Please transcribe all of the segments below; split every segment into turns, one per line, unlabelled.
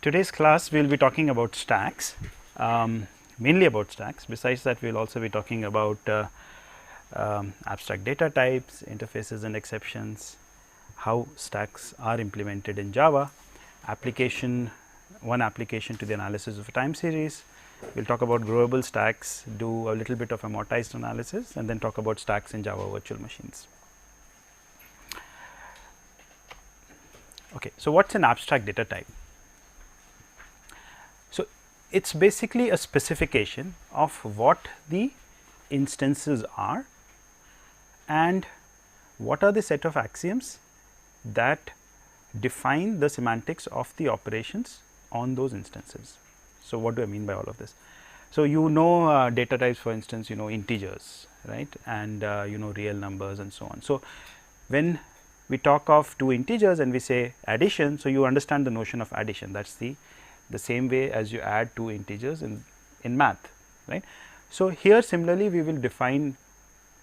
Today's class we will be talking about stacks, mainly about stacks. Besides that, we will also be talking about abstract data types, interfaces and exceptions, how stacks are implemented in Java, one application to the analysis of a time series. We will talk about growable stacks, do a little bit of amortized analysis, and then talk about stacks in Java virtual machines. Okay, so what is an abstract data type? So, it is basically a specification of what the instances are and what are the set of axioms that define the semantics of the operations on those instances. So, what do I mean by all of this? So, you know data types, for instance, you know integers, right, and you know real numbers and so on. So, when we talk of two integers and we say addition, so you understand the notion of addition. That is the same way as you add two integers in math, right. So, here similarly we will define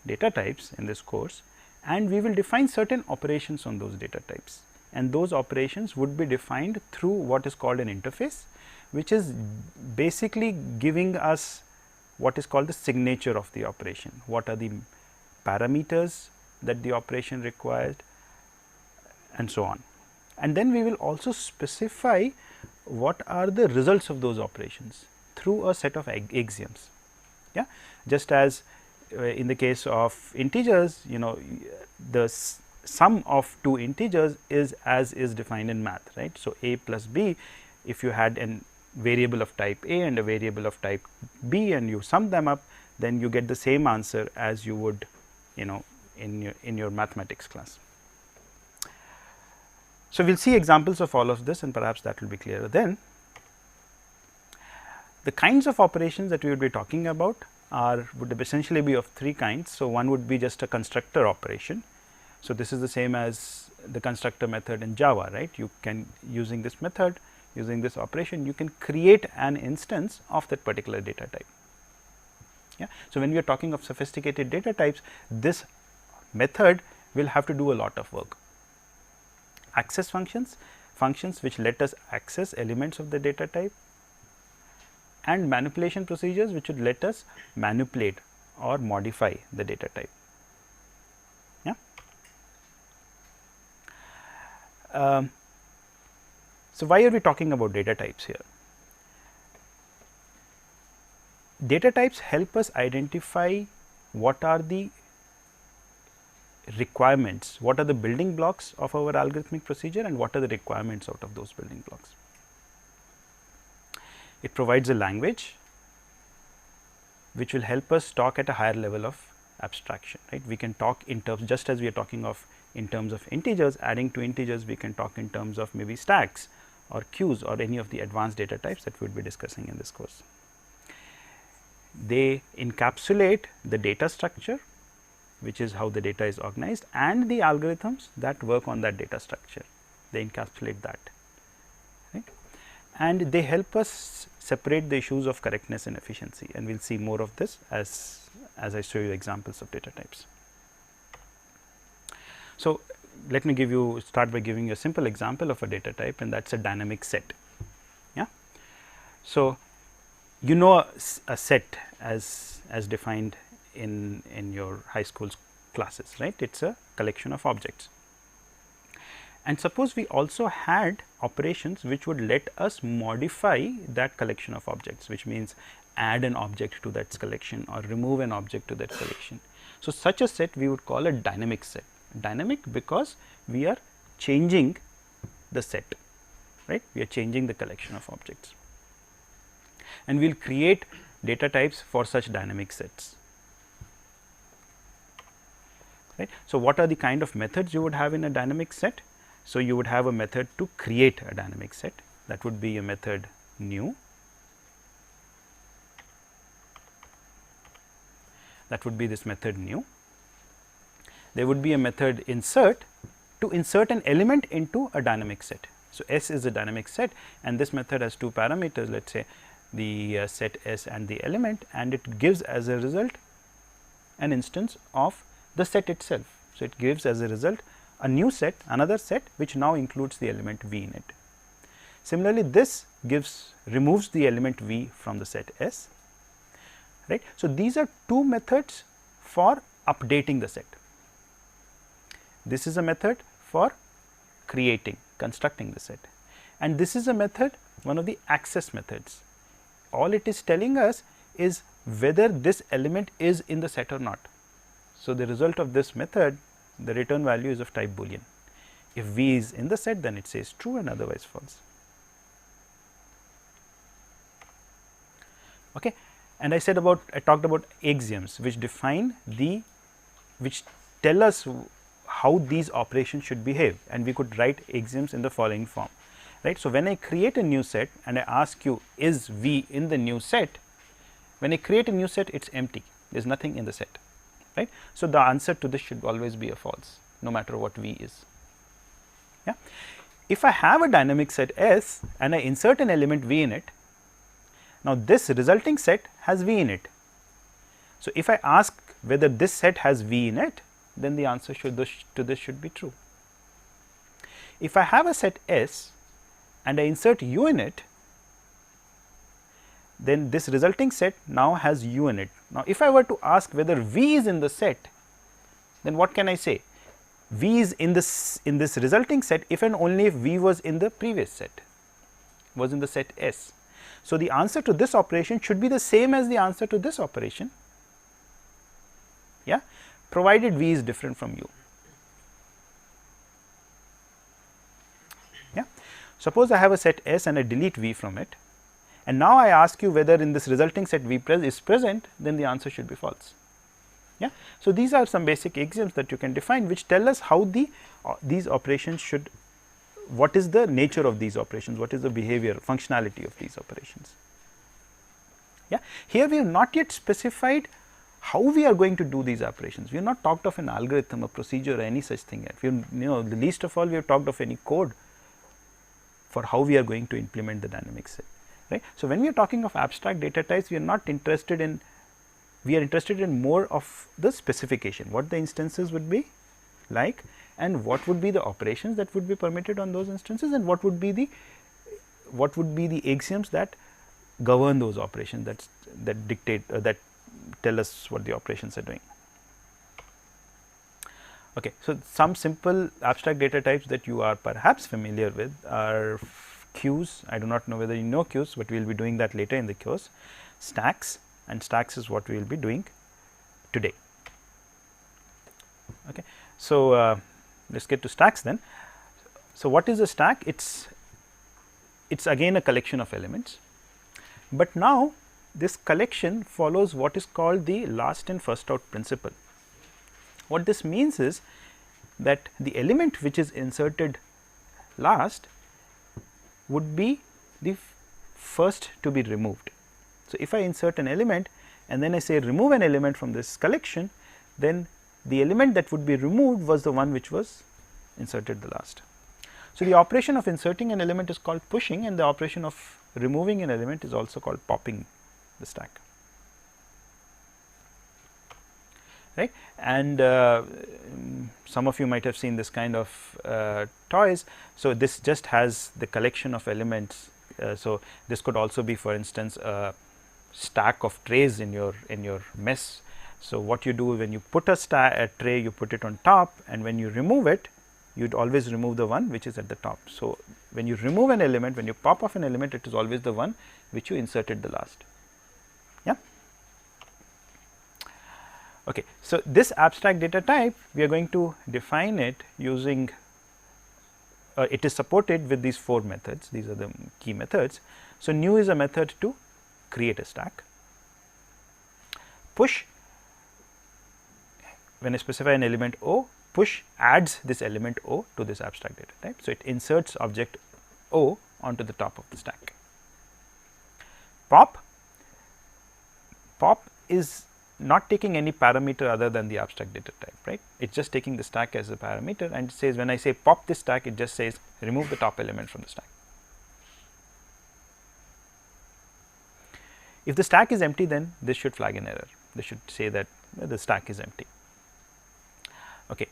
data types in this course, and we will define certain operations on those data types, and those operations would be defined through what is called an interface, which is basically giving us what is called the signature of the operation. What are the parameters that the operation required, and so on. And then we will also specify what are the results of those operations through a set of axioms. Yeah, just as in the case of integers, you know, the sum of two integers is as is defined in math, right. So, a plus b, if you had a variable of type a and a variable of type b and you sum them up, then you get the same answer as you would, you know, in your mathematics class. So, we will see examples of all of this, and perhaps that will be clearer then. The kinds of operations that we would be talking about would essentially be of three kinds. So, one would be just a constructor operation. So, this is the same as the constructor method in Java, right. You can, using this method, using this operation, you can create an instance of that particular data type. Yeah. So, when we are talking of sophisticated data types, this method will have to do a lot of work. Access functions which let us access elements of the data type, and manipulation procedures which would let us manipulate or modify the data type. Yeah. So, why are we talking about data types here? Data types help us identify what are the requirements, what are the building blocks of our algorithmic procedure, and what are the requirements out of those building blocks. It provides a language which will help us talk at a higher level of abstraction, right. We can talk in terms, just as we are talking of in terms of integers, adding to integers, we can talk in terms of maybe stacks or queues or any of the advanced data types that we will be discussing in this course. They encapsulate the data structure, which is how the data is organized, and the algorithms that work on that data structure. They encapsulate that, right. And they help us separate the issues of correctness and efficiency, and we will see more of this as I show you examples of data types. So, let me start by giving you a simple example of a data type, and that is a dynamic set. Yeah. So, you know a set as defined in your high school classes, right. It is a collection of objects, and suppose we also had operations which would let us modify that collection of objects, which means add an object to that collection or remove an object to that collection. So, such a set we would call a dynamic set. Dynamic because we are changing the set, right. We are changing the collection of objects, and we will create data types for such dynamic sets. Right. So, what are the kind of methods you would have in a dynamic set? So, you would have a method to create a dynamic set, that would be a method new, that would be this method new. There would be a method insert to insert an element into a dynamic set. So, S is a dynamic set, and this method has two parameters, let us say the set S and the element, and it gives as a result an instance of the set itself. So, it gives as a result a new set, another set which now includes the element V in it. Similarly, this removes the element V from the set S, right. So, these are two methods for updating the set. This is a method for constructing the set, and this is a method, one of the access methods. All it is telling us is whether this element is in the set or not. So, the result of this method, the return value is of type Boolean. If V is in the set, then it says true and otherwise false. Okay. And I talked about axioms which which tell us how these operations should behave, and we could write axioms in the following form, right. So, when I create a new set and I ask you, is V in the new set? When I create a new set, it is empty, there is nothing in the set, right. So, the answer to this should always be a false, no matter what V is. Yeah. If I have a dynamic set S and I insert an element V in it, now this resulting set has V in it. So, if I ask whether this set has V in it, then the answer to this should be true. If I have a set S and I insert U in it, then this resulting set now has U in it. Now, if I were to ask whether V is in the set, then what can I say? V is in this resulting set if and only if V was in the previous set, was in the set S. So, the answer to this operation should be the same as the answer to this operation, yeah, provided V is different from U. Yeah. Suppose I have a set S and I delete V from it, and now I ask you whether in this resulting set V is present, then the answer should be false. Yeah. So, these are some basic axioms that you can define which tell us how these operations should, what is the nature of these operations, what is the behavior, functionality of these operations. Yeah. Here we have not yet specified how we are going to do these operations. We have not talked of an algorithm, a procedure, or any such thing yet. We have, the least of all, we have talked of any code for how we are going to implement the dynamic set, right. So, when we are talking of abstract data types, we are not interested in, we are interested in more of the specification, what the instances would be like, and what would be the operations that would be permitted on those instances, and what would be the axioms that govern those operations, that dictate, that tell us what the operations are doing. Okay. So, some simple abstract data types that you are perhaps familiar with are queues. I do not know whether you know queues, but we will be doing that later in the course. Stacks, and stacks is what we will be doing today. Okay. So, let us get to stacks then. So, what is a stack? It's again a collection of elements, but now this collection follows what is called the last in first out principle. What this means is that the element which is inserted last would be the first to be removed. So, if I insert an element and then I say remove an element from this collection, then the element that would be removed was the one which was inserted the last. So, the operation of inserting an element is called pushing, and the operation of removing an element is also called popping the stack, right. And some of you might have seen this kind of toys. So, this just has the collection of elements. So, this could also be, for instance, a stack of trays in your mess. So, what you do when you put a tray, you put it on top, and when you remove it, you would always remove the one which is at the top. So, when you remove an element, when you pop off an element, it is always the one which you inserted the last. Yeah. Okay. So, this abstract data type, we are going to define it using, it is supported with these 4 methods. These are the key methods. So, new is a method to create a stack. Push, when I specify an element O, push adds this element O to this abstract data type. So, it inserts object O onto the top of the stack. Pop is not taking any parameter other than the abstract data type, right. It is just taking the stack as a parameter, and it says when I say pop this stack, it just says remove the top element from the stack. If the stack is empty, then this should flag an error. This should say that the stack is empty. Okay.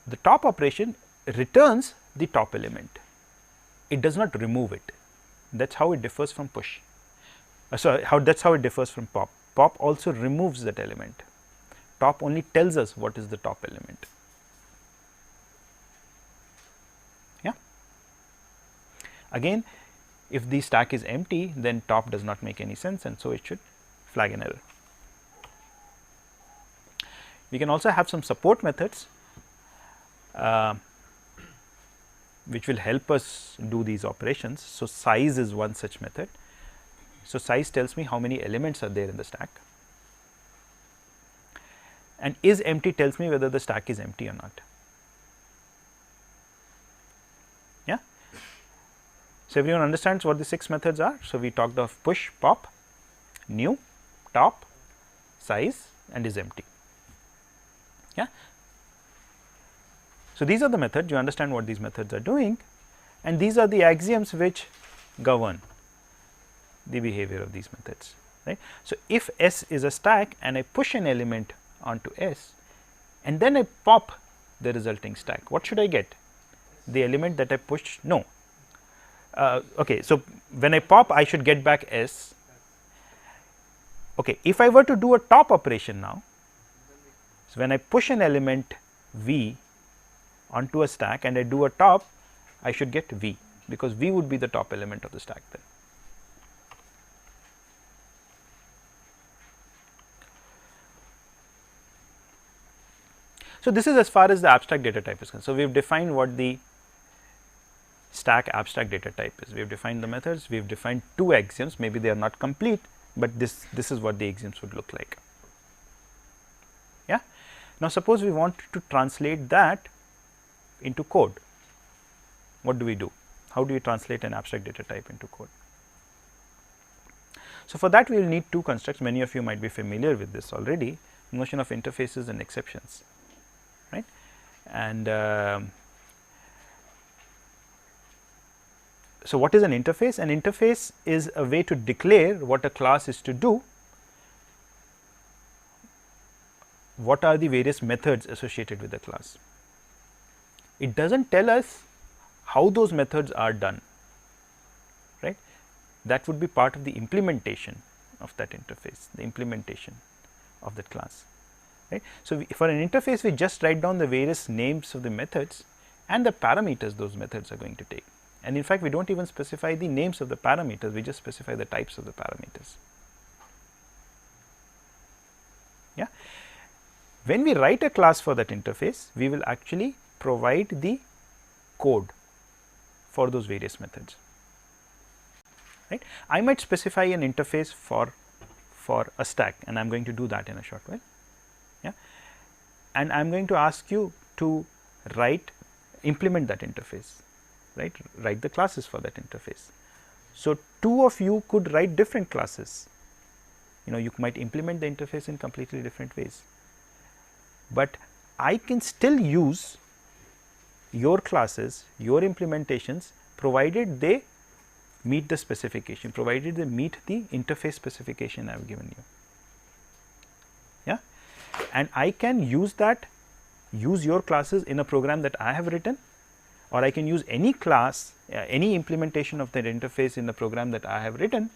The top operation returns the top element. It does not remove it. That is how it differs from push. That is how it differs from pop. Pop also removes that element. Top only tells us what is the top element. Yeah. Again, if the stack is empty, then top does not make any sense, and so it should flag an error. We can also have some support methods which will help us do these operations. So, size is one such method. So, size tells me how many elements are there in the stack, and is empty tells me whether the stack is empty or not. Yeah. So, everyone understands what the 6 methods are. So, we talked of push, pop, new, top, size, and is empty. Yeah. So, these are the methods. You understand what these methods are doing, and these are the axioms which govern the behavior of these methods, right. So, if S is a stack and I push an element onto S and then I pop the resulting stack, what should I get? The element that I pushed? No. Okay. So, when I pop, I should get back S. Okay. If I were to do a top operation now, so when I push an element V onto a stack and I do a top, I should get V, because V would be the top element of the stack then. So, this is as far as the abstract data type is concerned. So, we have defined what the stack abstract data type is. We have defined the methods, we have defined 2 axioms, maybe they are not complete, but this is what the axioms would look like. Yeah. Now, suppose we want to translate that into code. What do we do? How do we translate an abstract data type into code? So, for that we will need 2 constructs. Many of you might be familiar with this already, notion of interfaces and exceptions, right. And so, what is an interface? An interface is a way to declare what a class is to do, what are the various methods associated with the class. It does not tell us how those methods are done, right. That would be part of the implementation of that interface, the implementation of that class, right. So, for an interface we just write down the various names of the methods and the parameters those methods are going to take, and in fact, we do not even specify the names of the parameters, we just specify the types of the parameters. Yeah. When we write a class for that interface, we will actually provide the code for those various methods, right. I might specify an interface for a stack, and I am going to do that in a short while. Yeah. And I am going to ask you to implement that interface, right, write the classes for that interface. So, 2 of you could write different classes, you might implement the interface in completely different ways, but I can still use your classes, your implementations, provided they meet the specification, provided they meet the interface specification I have given you. Yeah. And I can use your classes in a program that I have written, or I can use any class, any implementation of that interface in the program that I have written,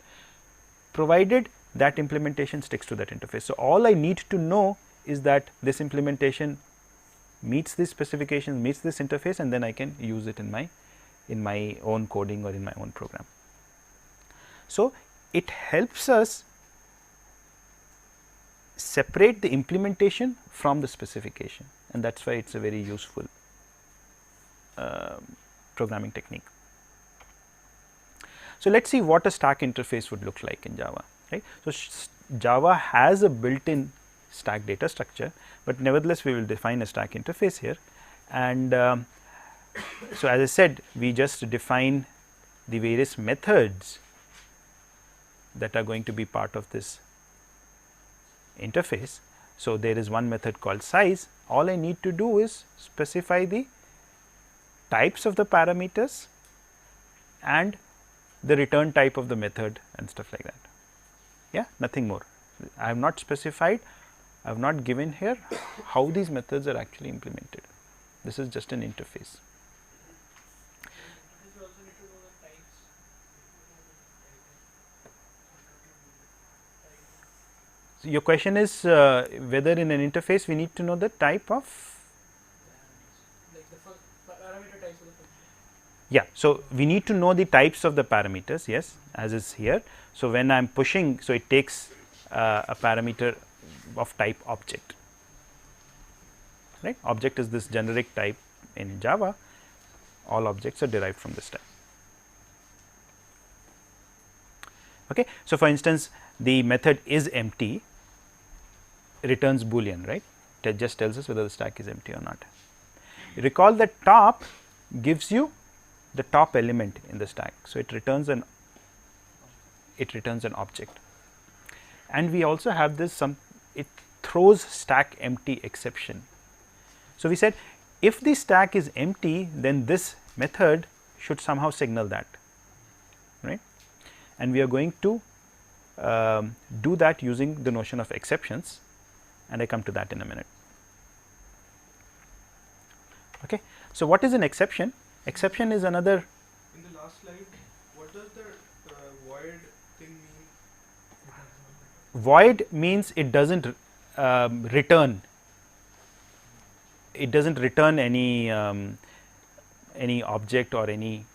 provided that implementation sticks to that interface. So, all I need to know is that this implementation meets this specification, meets this interface, and then I can use it in my own coding or in my own program. So, it helps us separate the implementation from the specification, and that is why it is a very useful programming technique. So, let us see what a stack interface would look like in Java, right. So, Java has a built-in stack data structure, but nevertheless we will define a stack interface here, and so as I said, we just define the various methods that are going to be part of this interface. So, there is one method called size. All I need to do is specify the types of the parameters and the return type of the method and stuff like that. Yeah, nothing more. I have not specified, I have not given here how these methods are actually implemented. This is just an interface. So, your question is whether in an interface we need to know the type of,
like the parameter types of the function.
yeah. So, we need to know the types of the parameters, yes, as is here. So, when I am pushing, so it takes a parameter of type object, right. Object is this generic type in Java, all objects are derived from this type. Okay. So, for instance, the method is empty returns boolean, right. That just tells us whether the stack is empty or not. Recall that top gives you the top element in the stack. So, it returns an object, and we also have this it throws stack empty exception. So, we said if the stack is empty, then this method should somehow signal that, right, and we are going to do that using the notion of exceptions, and I come to that in a minute. Okay. So, what is an exception? Exception is another.
In the last slide, what does the void thing mean?
Void means it does not return. It does not return any object or any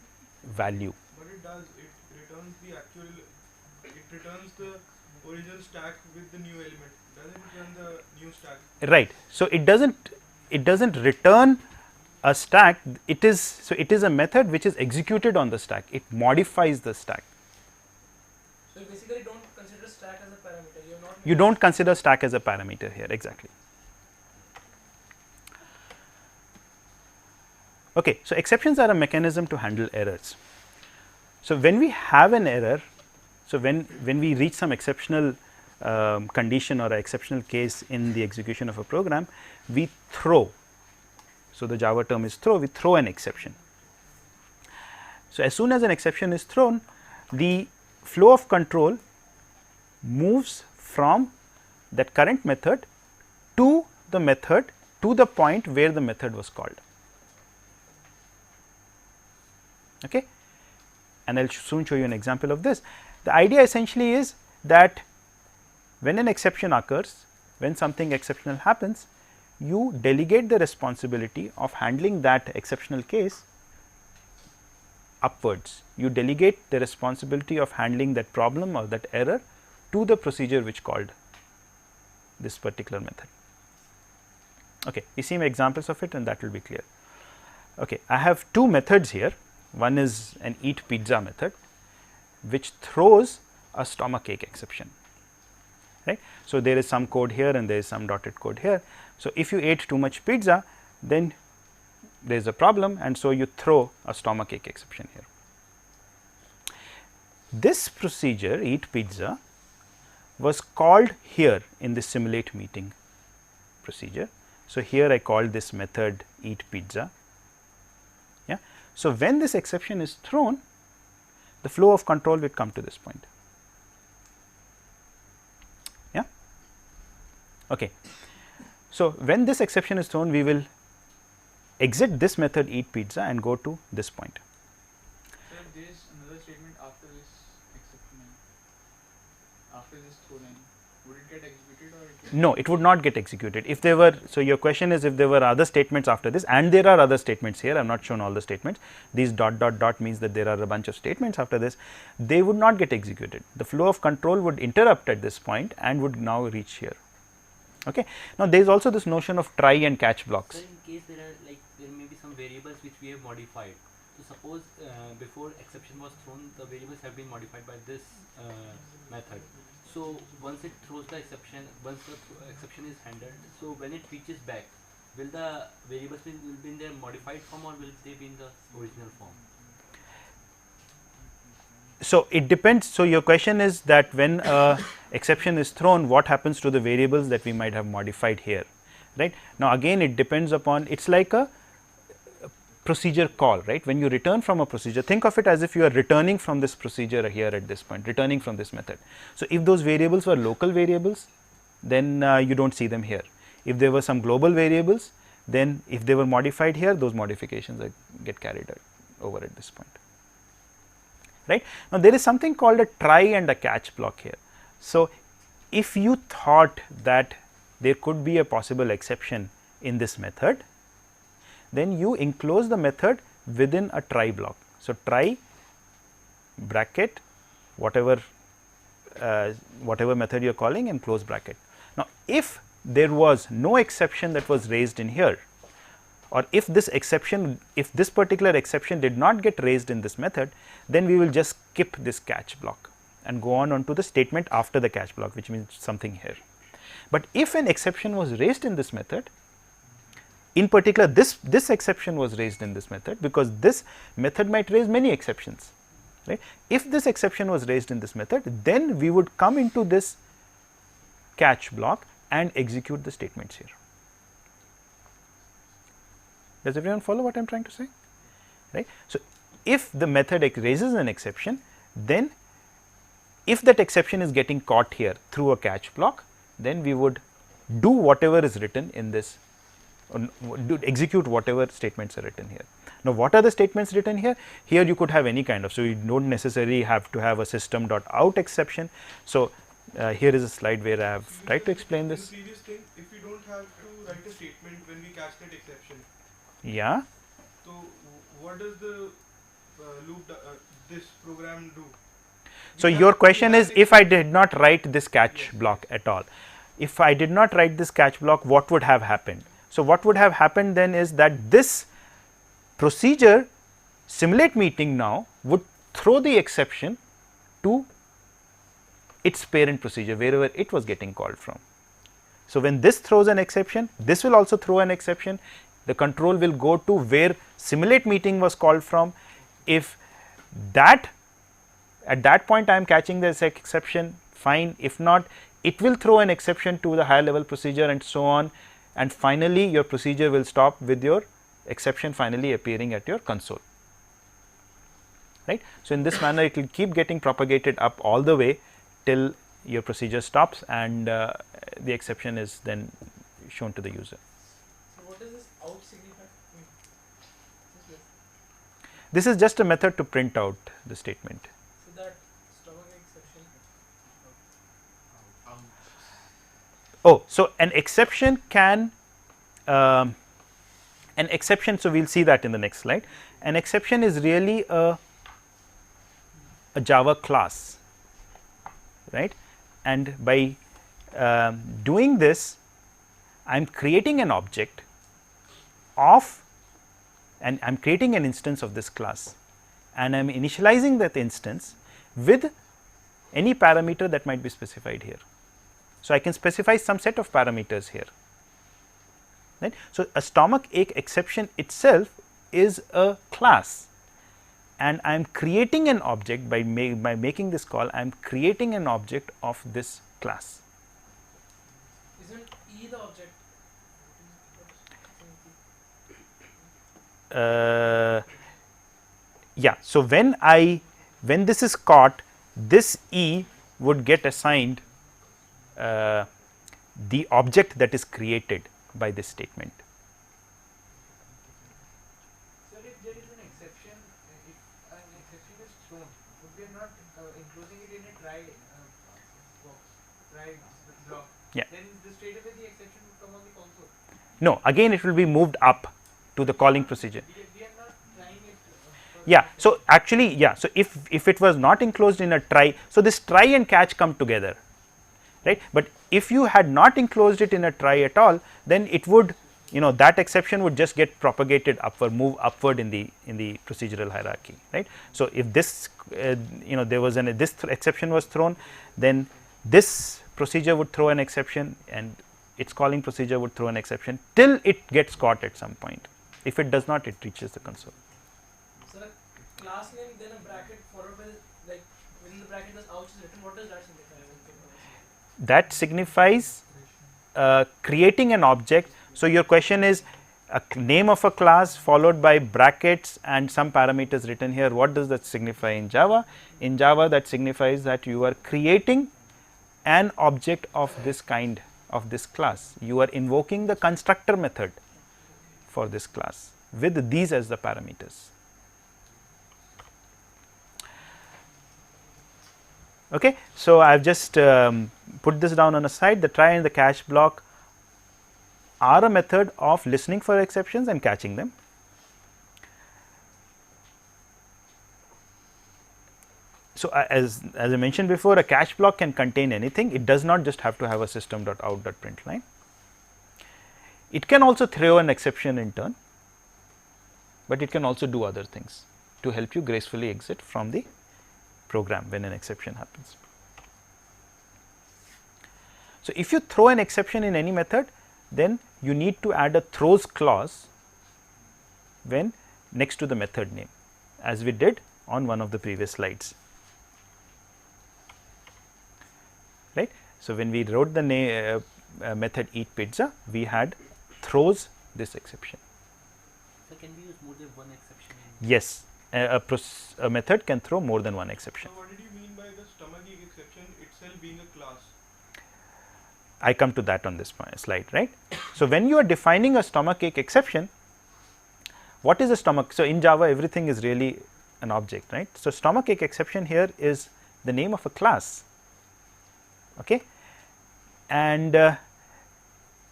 value.
But it does. It returns the actual. It returns the original stack with the new element. Doesn't return the new stack.
Right. So, it does not return a stack. It is a method which is executed on the stack. It modifies the stack.
So, you basically don't consider stack as a parameter.
You do not consider stack as a parameter here, exactly. Okay. So, exceptions are a mechanism to handle errors. So, when we have an error, so when we reach some exceptional condition or an exceptional case in the execution of a program, we throw. So, the Java term is throw, we throw an exception. So, as soon as an exception is thrown, the flow of control moves from that current method to the method to the point where the method was called. Okay. And I will soon show you an example of this. The idea essentially is that when an exception occurs, when something exceptional happens, you delegate the responsibility of handling that exceptional case upwards. You delegate the responsibility of handling that problem or that error to the procedure which called this particular method. Okay. We see examples of it, and that will be clear. Okay. I have two methods here. One is an eat pizza method, which throws a stomachache exception, right. So, there is some code here and there is some dotted code here. So, if you ate too much pizza, then there is a problem, and so you throw a stomachache exception here. This procedure eat pizza was called here in the simulate meeting procedure. So, here I called this method eat pizza. Yeah. So, when this exception is thrown, the flow of control will come to this point. Yeah. Okay. So, when this exception is thrown, we will exit this method eat pizza and go to this point.
So, there is another statement after this exception, after this throw line, would it get executed or it
No, it would not get executed. If there were, so your question is if there were other statements after this, and there are other statements here, I have not shown all the statements. These dot dot dot means that there are a bunch of statements after this, they would not get executed. The flow of control would interrupt at this point and would now reach here. Okay. Now, there is also this notion of try and catch blocks.
So, in case there may be some variables which we have modified. So, suppose before exception was thrown, the variables have been modified by this method. So, once it throws the exception, once the exception is handled, so when it reaches back, will the variables will be in their modified form or will they be in the original form?
So, it depends. So, your question is that when exception is thrown, what happens to the variables that we might have modified here, right. Now, again it depends upon, it is like a procedure call, right. When you return from a procedure, think of it as if you are returning from this procedure here at this point, returning from this method. So, if those variables were local variables, then you do not see them here. If there were some global variables, then if they were modified here, those modifications get carried over at this point. Right. Now, there is something called a try and a catch block here. So, if you thought that there could be a possible exception in this method, then you enclose the method within a try block. So, try bracket whatever method you are calling and close bracket. Now, if there was no exception that was raised in here, or if this particular exception did not get raised in this method, then we will just skip this catch block and go on to the statement after the catch block, which means something here. But if an exception was raised in this method, in particular this exception was raised in this method, because this method might raise many exceptions, right. If this exception was raised in this method, then we would come into this catch block and execute the statements here. Does everyone follow what I am trying to say? Right. So, if the method raises an exception, then if that exception is getting caught here through a catch block, then we would do whatever is written in this, execute whatever statements are written here. Now, what are the statements written here? Here you could have any kind of, so you do not necessarily have to have a system.out exception. So, here is a slide where I have tried to explain this.
In the previous thing, if we don't have to write a statement when we catch that exception,
yeah.
so what does the loop this program do?
So, your question is, if I did not write this catch block at all, if I did not write this catch block, what would have happened? So, what would have happened then is that this procedure simulate meeting now would throw the exception to its parent procedure wherever it was getting called from. So, when this throws an exception, this will also throw an exception. The control will go to where simulate meeting was called from. If that at that point I am catching this exception, fine. If not, it will throw an exception to the higher level procedure and so on, and finally your procedure will stop with your exception finally appearing at your console, right. So, in this manner it will keep getting propagated up all the way till your procedure stops and the exception is then shown to the user.
So, what does this out signify?
This is just a method to print out the statement.
So, that stomach exception.
Oh, so an exception can so we will see that in the next slide. An exception is really a Java class, right, and by doing this I am creating an object of, and I am creating an instance of this class, and I am initializing that instance with any parameter that might be specified here. So, I can specify some set of parameters here, right. So, a stomach ache exception itself is a class, and I am creating an object by making this call. I am creating an object of this class.
Isn't E the object?
Yeah. So, when this is caught, this E would get assigned the object that is created by this statement.
So, if there is an exception, if an exception is thrown, would we not enclosing it in a try box, try block?
Yeah.
Then straight away the exception would come on the console.
No, again it will be moved up to the calling procedure.
We are not trying it.
Yeah. So, actually, yeah. So, if it was not enclosed in a try, so this try and catch come together, right. But if you had not enclosed it in a try at all, then it would, that exception would just get propagated upward, move upward in the procedural hierarchy, right. So, if this there was this exception was thrown, then this procedure would throw an exception and its calling procedure would throw an exception till it gets caught at some point. If it does not, it reaches the console.
So, the class name then a bracket followed by like within the bracket this ouch is written. What does that signify?
That signifies creating an object. So, your question is a name of a class followed by brackets and some parameters written here. What does that signify in Java? In Java, that signifies that you are creating an object of this kind, of this class. You are invoking the constructor method for this class with these as the parameters. Okay. So, I have just put this down on a side. The try and the catch block are a method of listening for exceptions and catching them. So, as I mentioned before, a catch block can contain anything. It does not just have to have a system.out.println. It can also throw an exception in turn, but it can also do other things to help you gracefully exit from the program when an exception happens. So, if you throw an exception in any method, then you need to add a throws clause when next to the method name, as we did on one of the previous slides. Right. So, when we wrote the method eat pizza, we had throws this exception.
So, can we use more than one exception?
Yes, a method can throw more than one exception.
So, what did you mean by the stomachache exception itself being a class?
I come to that on this slide, right. So, when you are defining a stomachache exception, what is a stomach? So, in Java everything is really an object, right. So, stomachache exception here is the name of a class, okay, and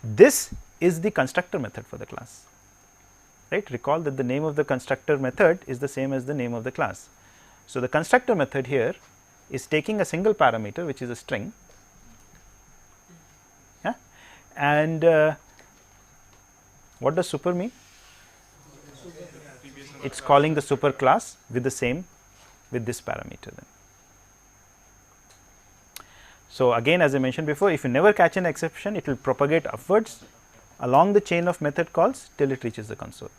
this is the constructor method for the class, right. Recall that the name of the constructor method is the same as the name of the class. So, the constructor method here is taking a single parameter, which is a string, yeah, and what does super mean? It is calling the super class with the same, with this parameter then. So, again as I mentioned before, if you never catch an exception, it will propagate upwards along the chain of method calls till it reaches the console.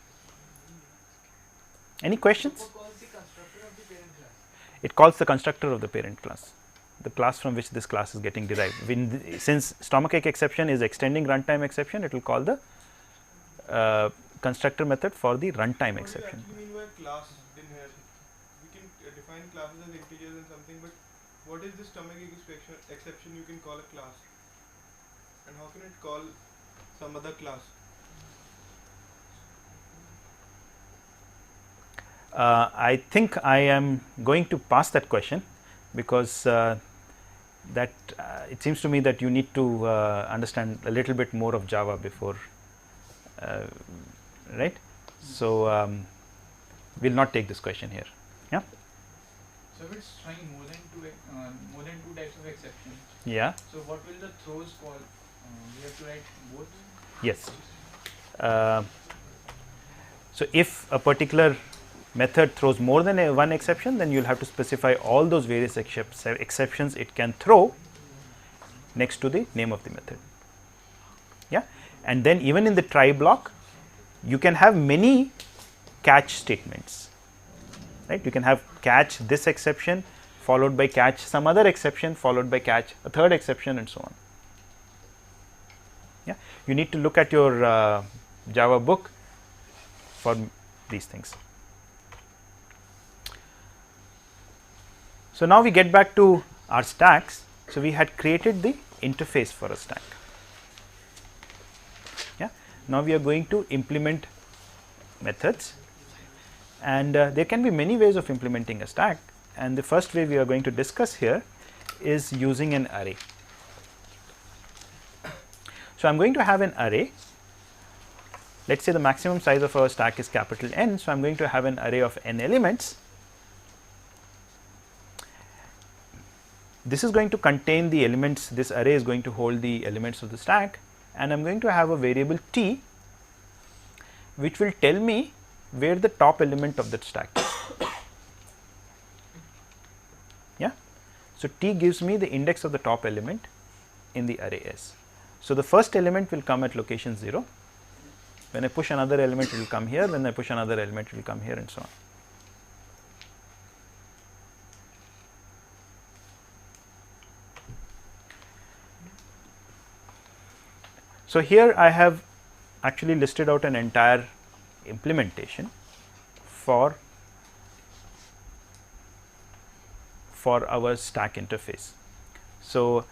Any questions?
What calls the constructor of the parent class?
It calls the constructor of the parent class, the class from which this class is getting derived. Since stomachache exception is extending runtime exception, it will call the constructor method for the runtime exception.
What do you actually mean by class in here? We can define classes as integers and something, but what is this stomachache exception you can call a class? And how can it call some other class?
I think I am going to pass that question, because that it seems to me that you need to understand a little bit more of Java before, right. So, we will not take this question here. Yeah.
So, if it's trying more than two types of exceptions,
Yeah.
so what will the throws call? We have to write both?
Yes. So, if a particular method throws more than one exception, then you will have to specify all those various exceptions it can throw next to the name of the method. Yeah. And then even in the try block, you can have many catch statements, right. You can have catch this exception followed by catch some other exception followed by catch a third exception and so on. Yeah. You need to look at your Java book for these things. So, now we get back to our stacks. So, we had created the interface for a stack. Yeah. Now, we are going to implement methods, and there can be many ways of implementing a stack, and the first way we are going to discuss here is using an array. So, I am going to have an array. Let us say the maximum size of our stack is capital N. So, I am going to have an array of n elements. This is going to contain the elements, this array is going to hold the elements of the stack, and I am going to have a variable t, which will tell me where the top element of that stack is. Yeah. So, t gives me the index of the top element in the array S. So, the first element will come at location 0. When I push another element, it will come here. When I push another element, it will come here, and so on. So, here I have actually listed out an entire implementation for our stack interface. So,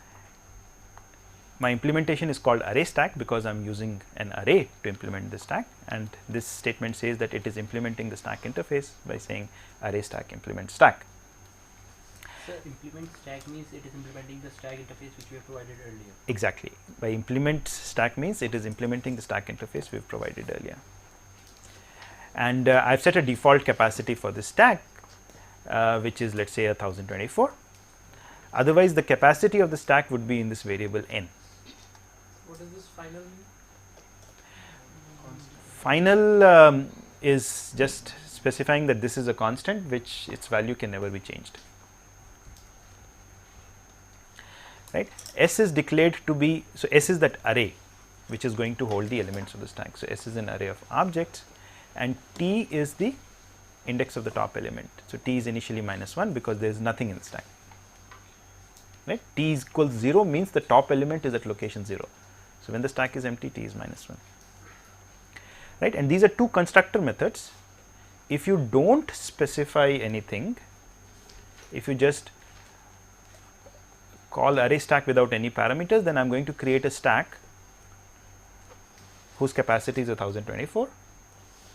my implementation is called array stack because I am using an array to implement the stack, and this statement says that it is implementing the stack interface by saying array stack implement stack.
So implement stack means it is implementing the stack interface which we have provided earlier.
Exactly. By implement stack means it is implementing the stack interface we have provided earlier. And I have set a default capacity for this stack, which is, let us say, 1024. Otherwise, the capacity of the stack would be in this variable n.
What is this final mean?
Final is just specifying that this is a constant which its value can never be changed. Right. S is declared to be, so S is that array which is going to hold the elements of the stack. So, S is an array of objects and T is the index of the top element. So, T is initially -1 because there is nothing in the stack. Right. T is equals 0 means the top element is at location 0. So, when the stack is empty, T is -1. Right. And these are two constructor methods. If you do not specify anything, if you just call array stack without any parameters, then I am going to create a stack whose capacity is 1024.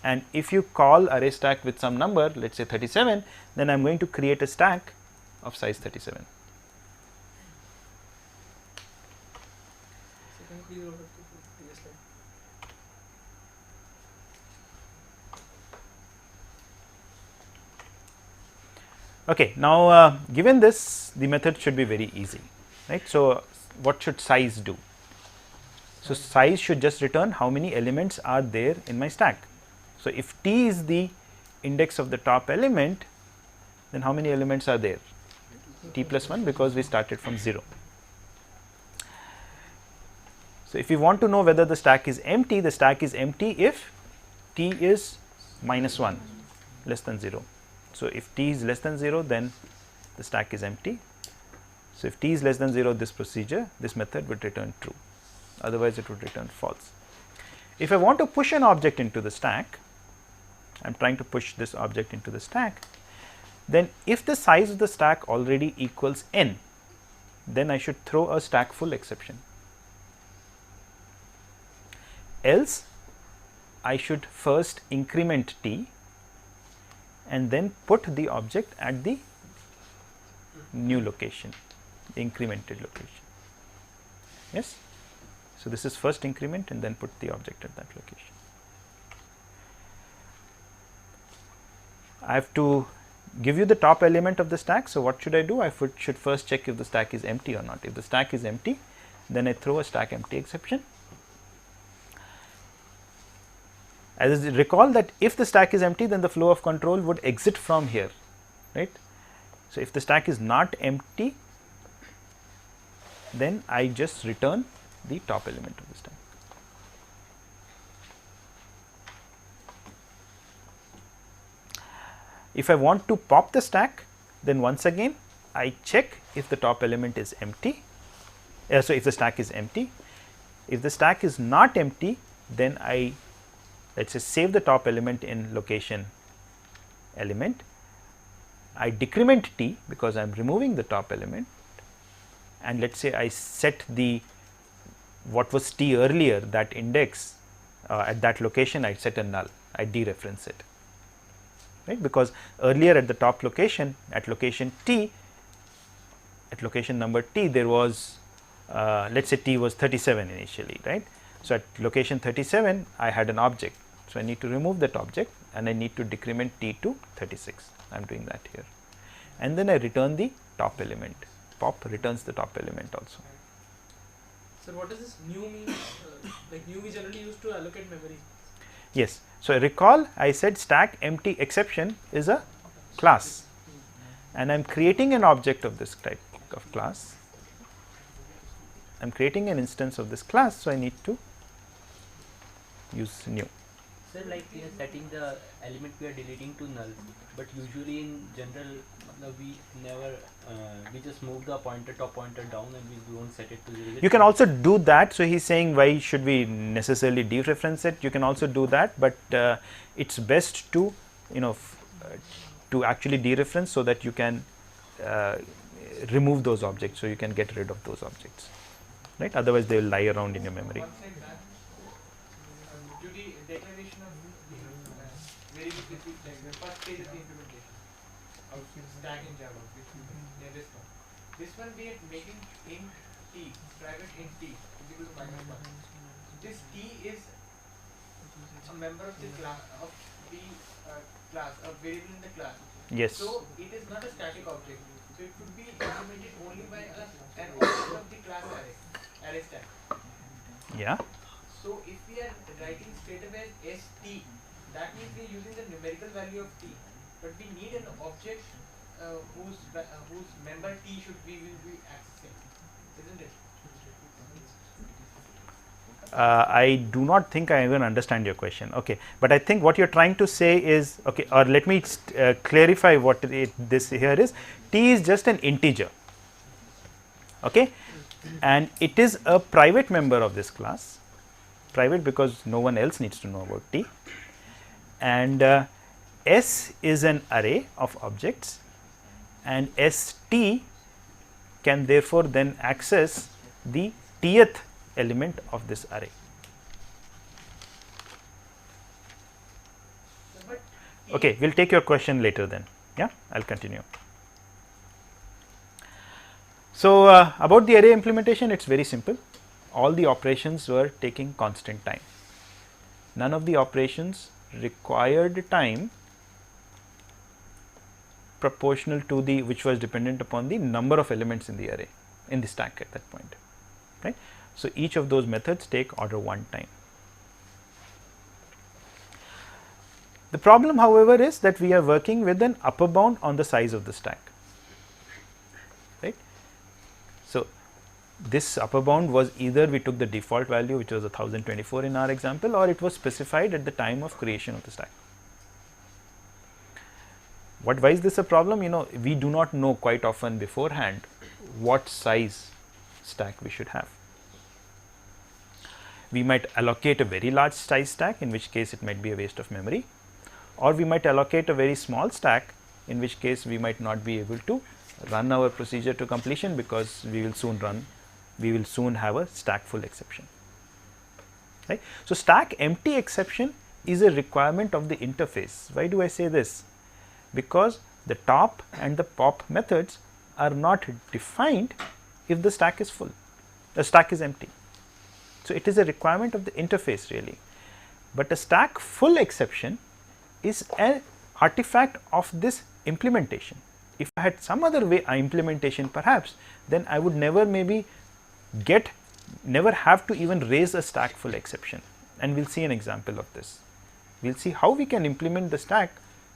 And if you call array stack with some number, let us say 37, then I am going to create a stack of size 37.
So can you please go back to the previous slide?
Okay, now given this, the method should be very easy, right. So, what should size do? So, size should just return how many elements are there in my stack. So, if T is the index of the top element, then how many elements are there? T plus 1 because we started from 0. So, if you want to know whether the stack is empty, the stack is empty if T is -1 less than 0. So, if T is less than 0, then the stack is empty. So, if T is less than 0, this procedure, this method would return true, otherwise it would return false. If I want to push an object into the stack, I am trying to push this object into the stack, then if the size of the stack already equals n, then I should throw a stack full exception. Else, I should first increment T and then put the object at the new location, the incremented location. Yes. So, this is first increment and then put the object at that location. I have to give you the top element of the stack. So, what should I do? I should first check if the stack is empty or not. If the stack is empty, then I throw a stack empty exception. As recall that if the stack is empty, then the flow of control would exit from here, right. So, if the stack is not empty, then I just return the top element of the stack. If I want to pop the stack, then once again I check if the top element is empty. So, if the stack is empty, if the stack is not empty, then I, let us say, save the top element in location element. I decrement T because I am removing the top element, and let us say I set the what was T earlier, that index at that location, I set a null, I dereference it, right, because earlier at the top location, at location T, at location number T, there was let us say T was 37 initially, right. So, at location 37 I had an object. So, I need to remove that object and I need to decrement T to 36. I am doing that here, and then I return the top element. Pop returns the top element also.
So what does this new mean? Like new we generally used to allocate memory.
Yes. So, recall I said stack empty exception is a class, and I am creating an object of this type of class. I am creating an instance of this class. So, I need to use new.
Sir, like we are setting the element we are deleting to null, but usually in general we never we just move the pointer, top pointer down, and we don't set it to 0.
You can also do that. So, he is saying why should we necessarily dereference it? You can also do that, but it is best to to actually dereference so that you can remove those objects. So, you can get rid of those objects, right, otherwise they will lie around in your memory.
To the declaration of variable, like the first stage of the implementation of stack in Java, which there in this one. This one we are making int t, private int t is equal to -1. This t is a member of the class of the class, a variable in the class.
Yes.
So it is not a static object. So it could be implemented only by an object of the class array stack.
Yeah.
So if we are writing straight away as st, that means we are using the numerical value of t. But we need an object whose member t we will be accessing, isn't it?
I do not think I even understand your question. Okay, but I think what you're trying to say is, okay, or let me clarify what this here is. T is just an integer, okay, and it is a private member of this class, private because no one else needs to know about T, and S is an array of objects, and ST can therefore then access the tth element of this array. Okay, we will take your question later then. Yeah, I will continue. So, about the array implementation, it is very simple. All the operations were taking constant time. None of the operations required time proportional to the which was dependent upon the number of elements in the array in the stack at that point, right. So, each of those methods take order 1 time. The problem, however, is that we are working with an upper bound on the size of the stack, right. So, this upper bound was either we took the default value, which was 1024 in our example, or it was specified at the time of creation of the stack. Why is this a problem? You know, we do not know quite often beforehand what size stack we should have. We might allocate a very large size stack, in which case it might be a waste of memory, or we might allocate a very small stack, in which case we might not be able to run our procedure to completion because we will soon have a stack full exception, right. So, stack empty exception is a requirement of the interface. Why do I say this? Because the top and the pop methods are not defined if the stack is full, the stack is empty. So, it is a requirement of the interface really, but a stack full exception is an artifact of this implementation. If I had some other way implementation perhaps, then I would never have to even raise a stack full exception, and we will see an example of this. We will see how we can implement the stack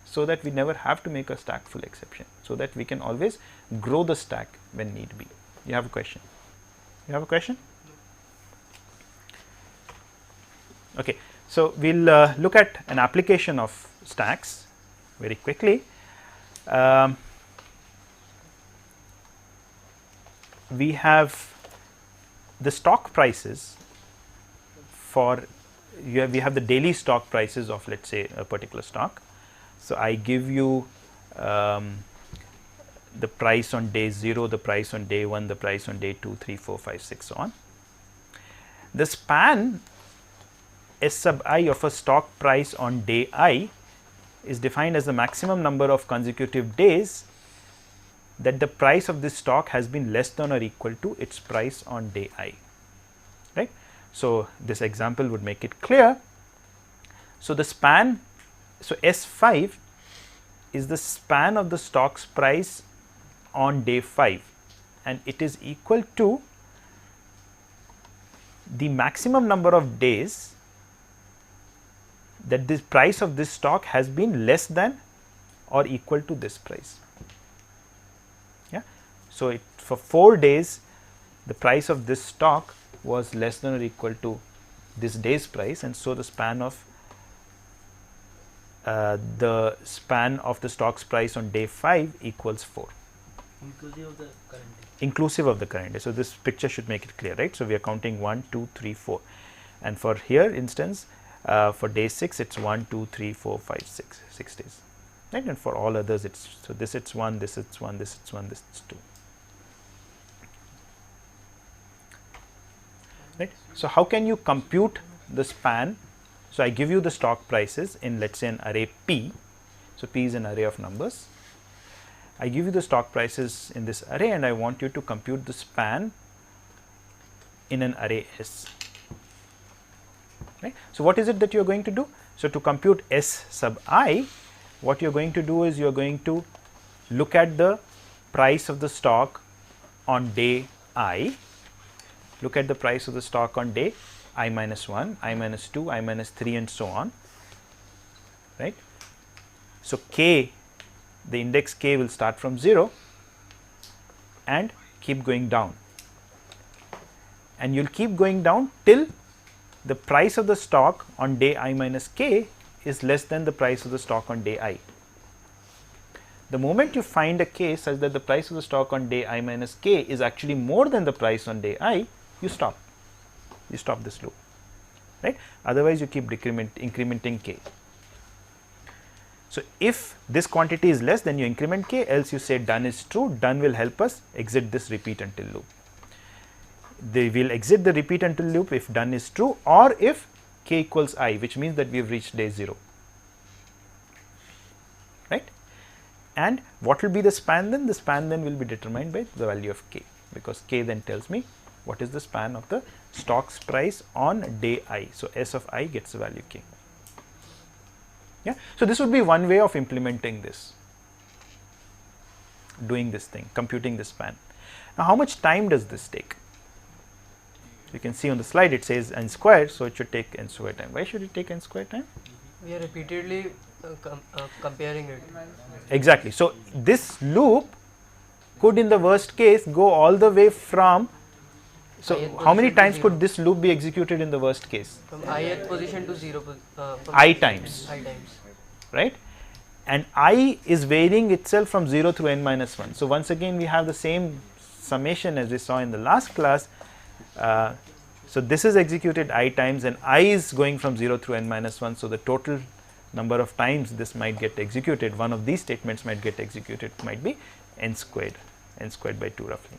so that we never have to make a stack full exception, so that we can always grow the stack when need be. You have a question? You have a question? Okay. So, we will look at an application of stacks very quickly. We have the stock prices for we have the daily stock prices of, let us say, a particular stock. So, I give you the price on day 0, the price on day 1, the price on day 2, 3, 4, 5, 6, so on. The span S sub I of a stock price on day I is defined as the maximum number of consecutive days that the price of this stock has been less than or equal to its price on day I, right. So, this example would make it clear. So, the span, so S5 is the span of the stock's price on day 5, and it is equal to the maximum number of days that this price of this stock has been less than or equal to this price. Yeah. So, for 4 days the price of this stock was less than or equal to this day's price, and so the span of the stock's price on day 5 equals 4.
Inclusive of the current day.
Inclusive of the current day. So, this picture should make it clear, right. So, we are counting 1, 2, 3, 4, and for here instance for day 6 it is 1, 2, 3, 4, 5, 6 days, right, and for all others it is, so this it's 1, this it's 1, this it's 1, this is 2, right. So, how can you compute the span? So, I give you the stock prices in, let us say, an array P. So, P is an array of numbers, I give you the stock prices in this array and I want you to compute the span in an array S. Right. So, what is it that you are going to do? So, to compute S sub I, what you are going to do is you are going to look at the price of the stock on day I, look at the price of the stock on day I minus 1, I minus 2, I minus 3 and so on, right. So, k, the index k will start from 0 and keep going down, and you will keep going down till the price of the stock on day I minus k is less than the price of the stock on day I. The moment you find a case such that the price of the stock on day I minus k is actually more than the price on day I, you stop this loop, right. Otherwise, you keep incrementing k. So, if this quantity is less, then you increment k, else you say done is true. Done will help us exit this repeat until loop. They will exit the repeat until loop if done is true, or if k equals I, which means that we have reached day 0, right. And what will be the span then? The span then will be determined by the value of k, because k then tells me what is the span of the stock's price on day I. So, S of I gets the value k. Yeah. So, this would be one way of implementing this, doing this thing, computing the span. Now, how much time does this take? You can see on the slide it says n squared, so it should take n squared time. Why should it take n squared time?
We are repeatedly comparing it.
Exactly. So, this loop could in the worst case go all the way from, so how many times could this loop be executed in the worst case?
From ith position to 0,
I times, right, and I is varying itself from 0 through n minus 1. So, once again we have the same summation as we saw in the last class. So, this is executed I times and I is going from 0 through n minus 1. So, the total number of times this might get executed, one of these statements might get executed, might be n squared by 2 roughly.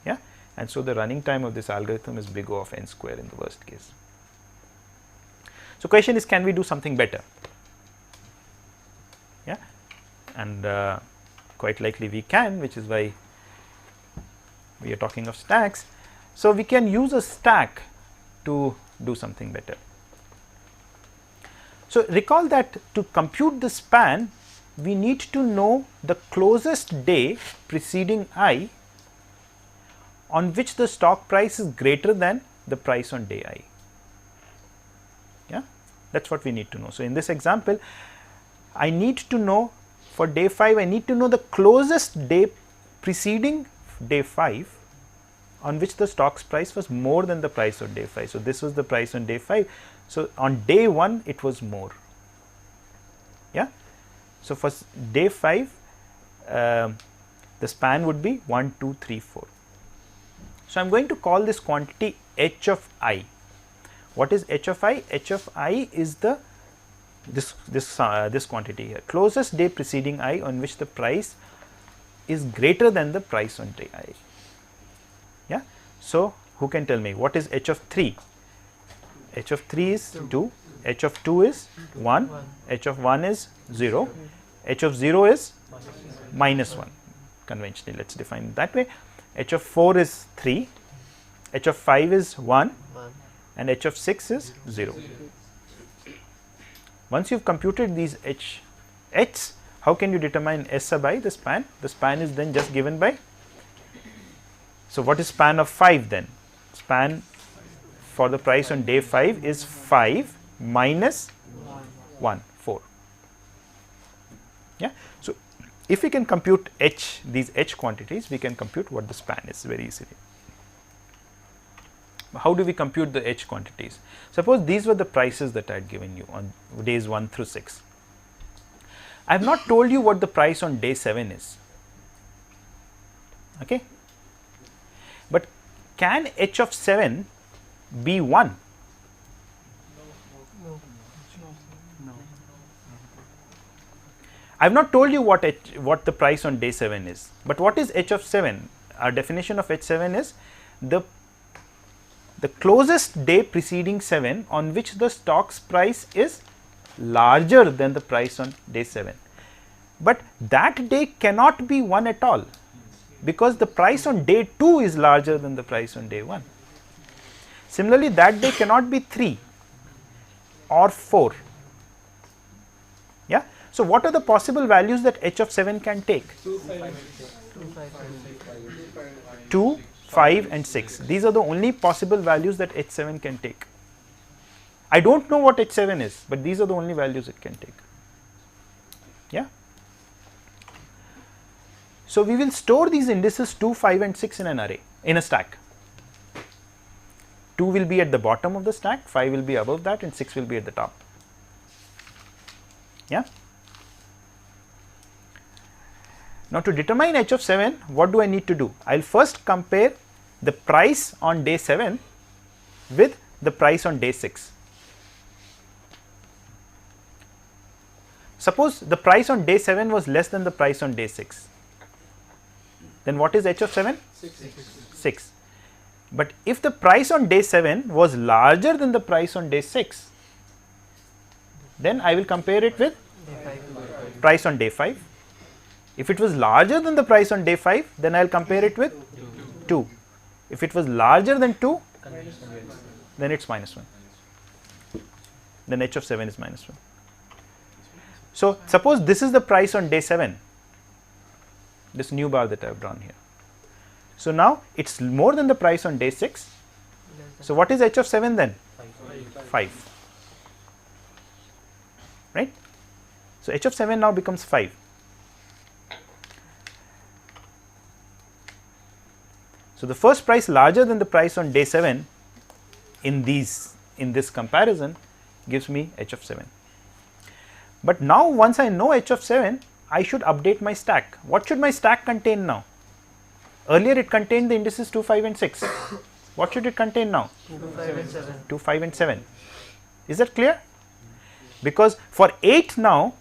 Yeah. And so, the running time of this algorithm is big O of n square in the worst case. So, question is, can we do something better? Yeah, and quite likely we can, which is why we are talking of stacks. So, we can use a stack to do something better. So, recall that to compute the span, we need to know the closest day preceding I on which the stock price is greater than the price on day I. Yeah, that is what we need to know. So, in this example, I need to know for day 5, I need to know the closest day preceding day 5 on which the stock's price was more than the price of day 5. So, this was the price on day 5. So, on day 1 it was more. Yeah. So, for day 5 the span would be 1, 2, 3, 4. So, I am going to call this quantity h of I. What is h of I? H of I is the this quantity here, closest day preceding I on which the price is greater than the price on day I. Yeah. So, who can tell me what is h of 3? H of 3 is 2, h of 2 is 1, h of 1 is 0, h of 0 is minus 1 conventionally, let us define it that way. H of 4 is 3, h of 5 is 1 and h of 6 is 0. Once you have computed these h's, how can you determine S sub I, the span? The span is then just given by, so what is span of 5 then? Span for the price on day 5 is 5 minus 1, 4. Yeah. So, if we can compute these h quantities, we can compute what the span is very easily. How do we compute the h quantities? Suppose these were the prices that I had given you on days 1 through 6. I have not told you what the price on day 7 is. Okay. But can h of 7 be 1? I have not told you what the price on day 7 is, but what is h of 7? Our definition of h7 is the closest day preceding 7 on which the stock's price is larger than the price on day 7. but that day cannot be 1 at all, because the price on day 2 is larger than the price on day 1. Similarly, that day cannot be 3 or 4. Yeah. So, what are the possible values that h of 7 can take? 2, 5 and 6. These are the only possible values that h7 can take. I do not know what h7 is, but these are the only values it can take. Yeah. So, we will store these indices 2, 5 and 6 in an array, in a stack. 2 will be at the bottom of the stack, 5 will be above that and 6 will be at the top. Yeah. Now, to determine h of 7, what do I need to do? I will first compare the price on day 7 with the price on day 6. Suppose the price on day 7 was less than the price on day 6. Then what is h of 7? 6. But if the price on day 7 was larger than the price on day 6, then I will compare it with price on day 5. If it was larger than the price on day 5, then I will compare it with 2. If it was larger than 2, then it is -1. Then h of 7 is -1. So, suppose this is the price on day 7, this new bar that I have drawn here. So, now it is more than the price on day 6. So, what is h of 7 then? 5. Right. So, h of 7 now becomes 5. So, the first price larger than the price on day 7 in this comparison gives me h of 7. But now once I know h of 7, I should update my stack. What should my stack contain now? Earlier it contained the indices 2, 5 and 6. What should it contain now?
2, 5 and 7.
2, 5 and 7. Is that clear? Because for 8 now,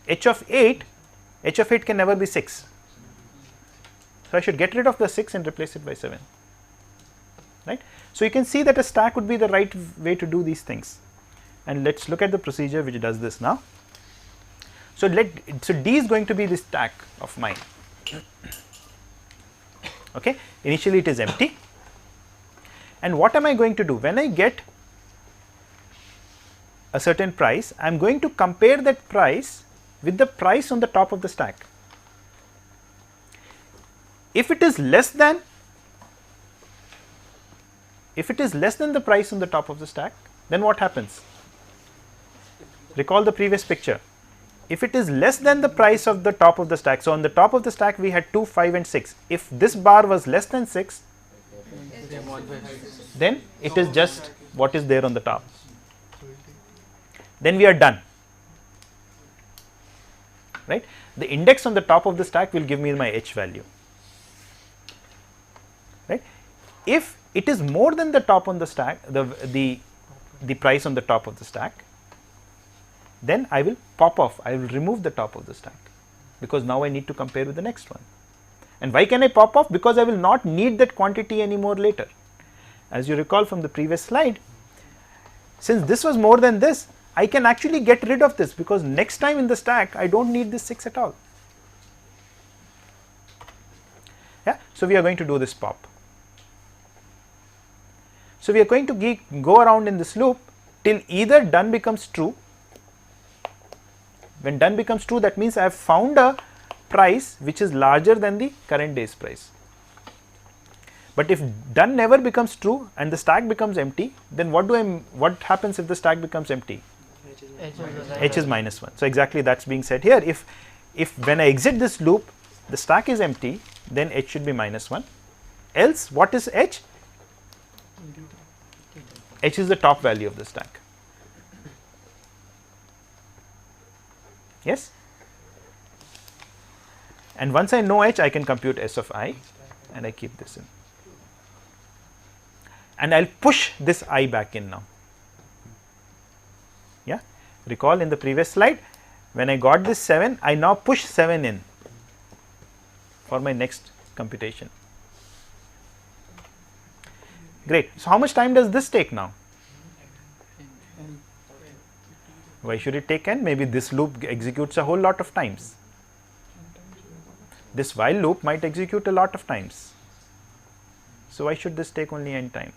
h of 8 can never be 6. So, I should get rid of the 6 and replace it by 7, right. So, you can see that a stack would be the right way to do these things, and let us look at the procedure which does this now. So, D is going to be this stack of mine. Okay. Initially it is empty, and what am I going to do? When I get a certain price, I am going to compare that price with the price on the top of the stack. If it is less than the price on the top of the stack, then what happens? Recall the previous picture. If it is less than the price of the top of the stack, so on the top of the stack we had 2, 5 and 6. If this bar was less than 6, then it is just what is there on the top. Then we are done, right. The index on the top of the stack will give me my h value. Right. If it is more than the top on the stack, the price on the top of the stack, then I will pop off, I will remove the top of the stack, because now I need to compare with the next one. And why can I pop off? Because I will not need that quantity anymore later. As you recall from the previous slide, since this was more than this, I can actually get rid of this, because next time in the stack I do not need this 6 at all. Yeah. So, we are going to do this pop. So, we are going to go around in this loop till either done becomes true. When done becomes true, that means I have found a price which is larger than the current day's price. But if done never becomes true and the stack becomes empty, then what happens if the stack becomes empty? H is -1. So, exactly that is being said here. If when I exit this loop the stack is empty, then h should be -1. Else what is h? H is the top value of the stack. Yes. And once I know h, I can compute s of I, and I keep this in. And I will push this I back in now. Yeah. Recall in the previous slide, when I got this 7, I now push 7 in for my next computation. Great. So, how much time does this take now? Why should it take n? Maybe this loop executes a whole lot of times. This while loop might execute a lot of times. So, why should this take only n time?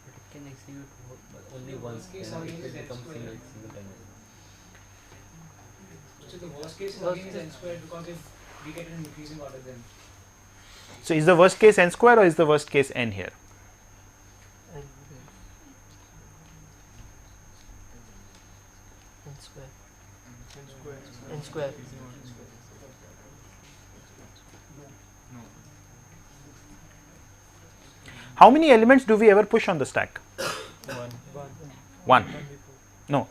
But it can execute only once,
case
then
again
it
is
will
n
become
square.
single time.
So the worst case is again is n squared, because if we get an increasing order, then
So, is the worst case n square or is the worst case n here?
N square. N square.
How many elements do we ever push on the stack? One. No.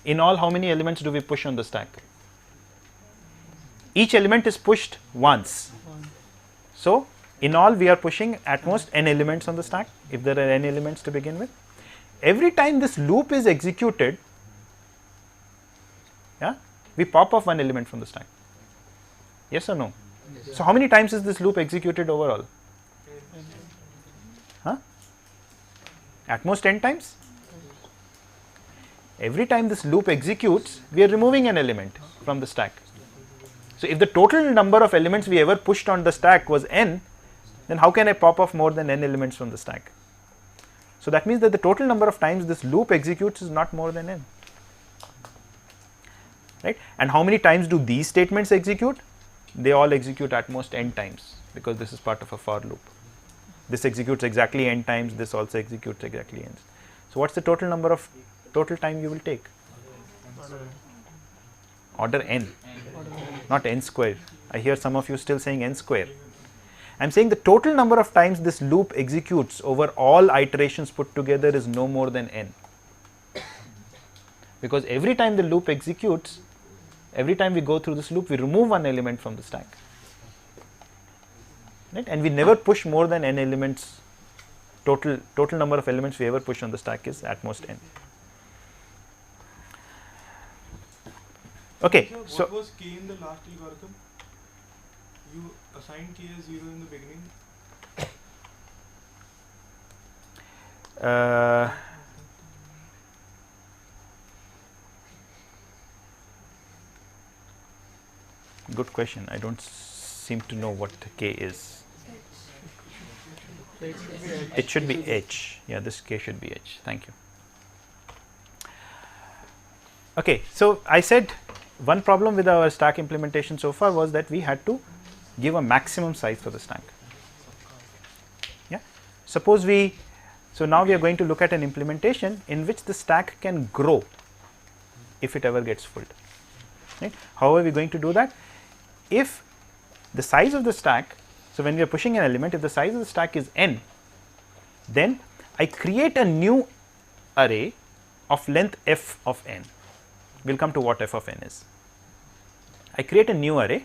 In all, how many elements do we push on the stack? Each element is pushed once. So, in all we are pushing at most n elements on the stack, if there are n elements to begin with. Every time this loop is executed, yeah, we pop off one element from the stack. Yes or no? Yes. So, how many times is this loop executed overall? Huh? At most 10 times. Every time this loop executes, we are removing an element from the stack. So, if the total number of elements we ever pushed on the stack was n, then how can I pop off more than n elements from the stack? So, that means that the total number of times this loop executes is not more than n, right? And how many times do these statements execute? They all execute at most n times, because this is part of a for loop. This executes exactly n times, this also executes exactly n. So, what is the total number of total time you will take? Order n, not n square. I hear some of you still saying n square. I am saying the total number of times this loop executes over all iterations put together is no more than n, because every time the loop executes, every time we go through this loop, we remove one element from the stack, right? And we never push more than n elements. Total number of elements we ever push on the stack is at most n. Okay,
so what was k in the last algorithm? You assigned k as 0 in the beginning.
Good question. I don't seem to know what k is. It should be h. Yeah, this k should be h. Thank you. Okay, so I said one problem with our stack implementation so far was that we had to give a maximum size for the stack. Yeah. Suppose so now we are going to look at an implementation in which the stack can grow if it ever gets filled. Right? How are we going to do that? If the size of the stack, so when we are pushing an element, if the size of the stack is n, then I create a new array of length f of n. We will come to what f of n is. I create a new array,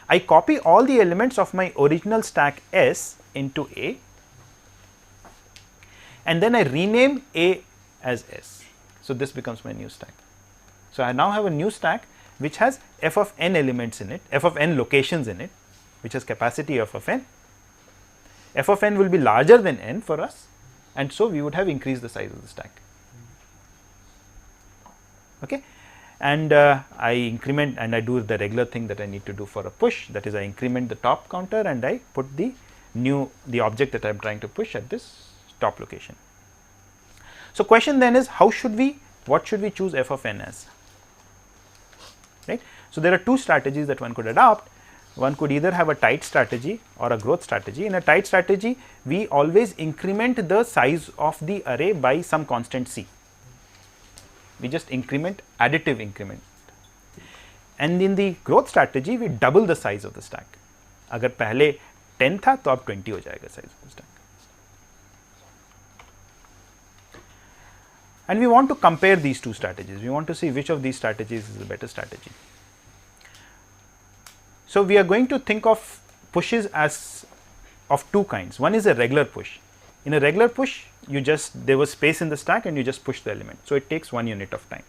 I copy all the elements of my original stack S into A, and then I rename A as S. So, this becomes my new stack. So, I now have a new stack which has f of n elements in it, f of n locations in it, which has capacity f of n. F of n will be larger than n for us, and so we would have increased the size of the stack. Okay. And I increment and I do the regular thing that I need to do for a push, that is I increment the top counter and I put the object that I am trying to push at this top location. So, question then is what should we choose f of n as, right? So, there are two strategies that one could adopt. One could either have a tight strategy or a growth strategy. In a tight strategy, we always increment the size of the array by some constant c. We just increment, additive increment, and in the growth strategy we double the size of the stack. अगर पहले 10 था तो अब 20 हो जाएगा size of the stack. And we want to compare these two strategies. We want to see which of these strategies is the better strategy. So, we are going to think of pushes as of two kinds. One is a regular push. In a regular push, there was space in the stack and you just push the element. So, it takes 1 unit of time.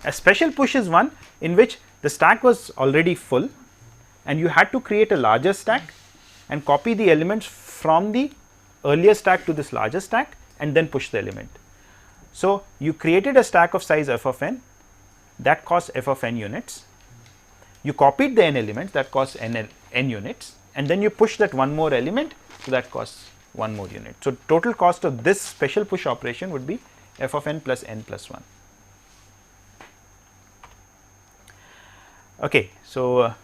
A special push is one in which the stack was already full and you had to create a larger stack and copy the elements from the earlier stack to this larger stack and then push the element. So, you created a stack of size f of n that cost f of n units. you copied the n elements, that costs n units, and then you push that one more element, so that costs one more unit. So, total cost of this special push operation would be f of n plus 1. Okay, so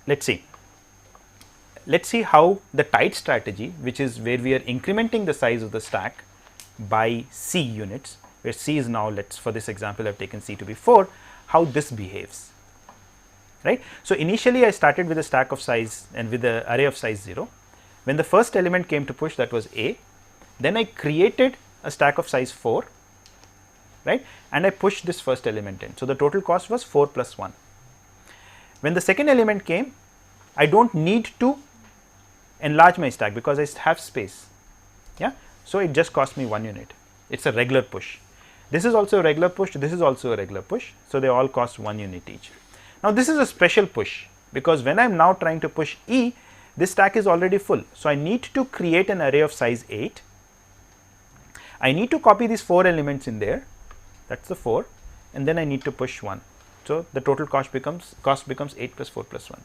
let's see how the tight strategy, which is where we are incrementing the size of the stack by c units, where c is now, for this example I have taken c to be 4, how this behaves, right. So, initially I started with a stack of size and with the array of size 0. When the first element came to push, that was a, then I created a stack of size 4, right, and I pushed this first element in. So, the total cost was 4 plus 1. When the second element came, I do not need to enlarge my stack because I have space, yeah. So, it just cost me 1 unit, it is a regular push. This is also a regular push, this is also a regular push, so they all cost 1 unit each. Now, this is a special push because when I am now trying to push E, this stack is already full. So, I need to create an array of size 8, I need to copy these 4 elements in there, that is the 4, and then I need to push 1. So, the total cost becomes 8 plus 4 plus 1.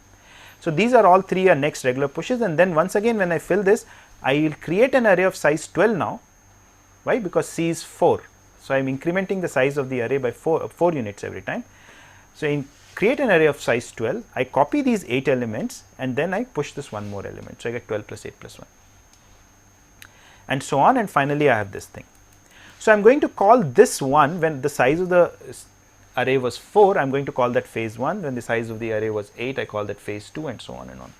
So, these are all 3 are next regular pushes, and then once again when I fill this, I will create an array of size 12 now. Why? Because C is 4. So, I am incrementing the size of the array by 4 units every time. So, I create an array of size 12, I copy these 8 elements and then I push this one more element. So, I get 12 plus 8 plus 1 and so on, and finally, I have this thing. So, I am going to call this one when the size of the array was 4, I am going to call that phase 1, when the size of the array was 8, I call that phase 2, and so on and on,